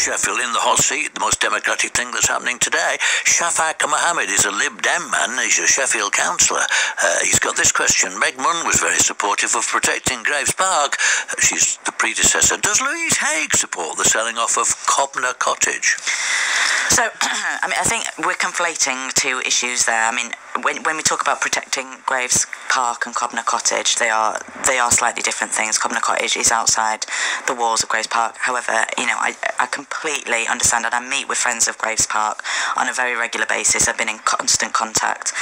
Sheffield in the hot seat, the most democratic thing that's happening today. Shaffaq Muhammad is a Lib Dem man. He's a Sheffield councillor. He's got this question. Meg Munn was very supportive of protecting Graves Park. She's the predecessor. Does Louise Haigh support the selling off of Cllr Cottage? So, I think we're conflating two issues there. I mean, when we talk about protecting Graves Park and Cllr Cottage, they are slightly different things. Cllr Cottage is outside the walls of Graves Park. However, I completely understand, and I meet with friends of Graves Park on a very regular basis. I've been in constant contact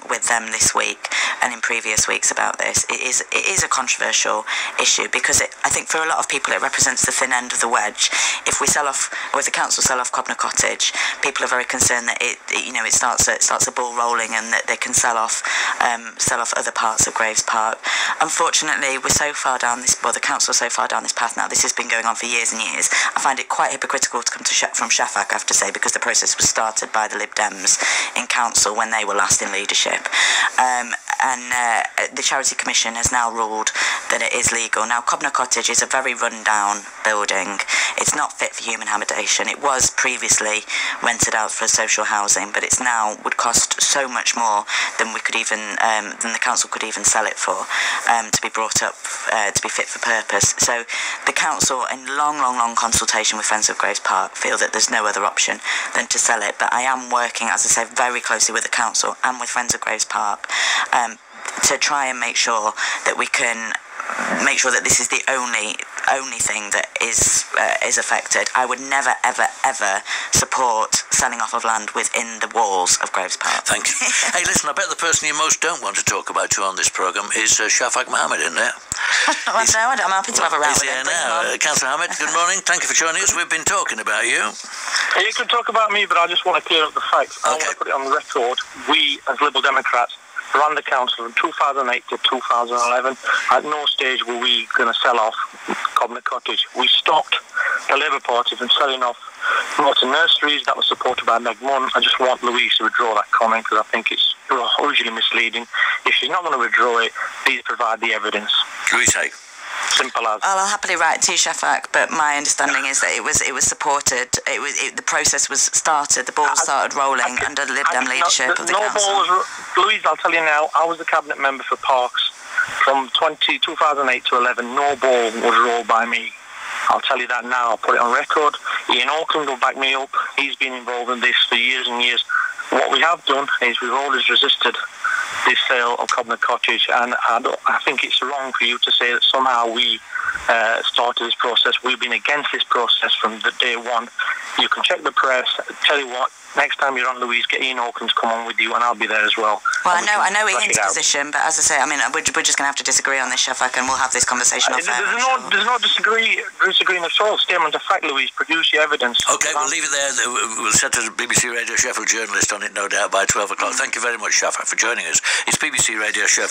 with them this week and in previous weeks about this. It is a controversial issue because I think for a lot of people it represents the thin end of the wedge. If we sell off, or if the council sell off Cllr Cottage, people are very concerned that it starts a ball rolling and that they can sell off other parts of Graves Park. Unfortunately, we're so far down this, well, the council's so far down this path now. This has been going on for years and years. I find it quite hypocritical to come from Shaffaq, I have to say, because the process was started by the Lib Dems in council when they were last in leadership. The Charity Commission has now ruled that it is legal. Now, Cllr Cottage is a very run-down building. It's not fit for human habitation. It was previously rented out for social housing, but it's now would cost so much more than the council could even sell it for, to be brought up to be fit for purpose. So the council, in long consultation with Friends of Graves Park, feel that there's no other option than to sell it. But I am working, as I say, very closely with the council and with Friends of Graves Park to try and make sure that we can make sure that this is the only thing that is affected. I would never, ever support selling off of land within the walls of Graves Park. Thank you. Hey, listen, I bet the person you most don't want to talk about on this programme is Shaffaq Muhammad, isn't it? I'm happy to have a row with him. Now. Councillor Muhammad, good morning. Thank you for joining us. We've been talking about you. You can talk about me, but I just want to clear up the facts. Okay. I want to put it on the record. We, as Liberal Democrats, ran the council from 2008 to 2011. At no stage were we going to sell off Cllr Cottage. We stopped the Labour Party from selling off motor nurseries that was supported by Meg Munn. I just want Louise to withdraw that comment because I think it's hugely misleading. If she's not going to withdraw it, please provide the evidence. Louise Haigh. Simple as. I'll happily write to you, Shaffaq, but my understanding is that it was supported. The process was started. The ball started rolling under the Lib Dem leadership of the council. Louise, I'll tell you now. I was the cabinet member for Parks from 2008 to 11. No ball was rolled by me. I'll tell you that now. I'll put it on record. Ian Auckland will back me up. He's been involved in this for years and years. What we have done is we've always resisted this sale of Cllr Cottage, and I think it's wrong for you to say that somehow we started this process. We've been against this process from the day one. You can check the press. Tell you what, next time you're on, Louise, get Ian Auckland to come on with you, and I'll be there as well. Well, I know Ian's position, but as I say, I mean, we're just going to have to disagree on this, Shaffaq, and we'll have this conversation off air. There's no disagreeing at all. Statement of fact, Louise. Produce your evidence. Okay, we'll leave it there. We'll set a BBC Radio Sheffield journalist on it, no doubt, by 12 o'clock. Thank you very much, Shaffaq, for joining us. It's BBC Radio Sheffield.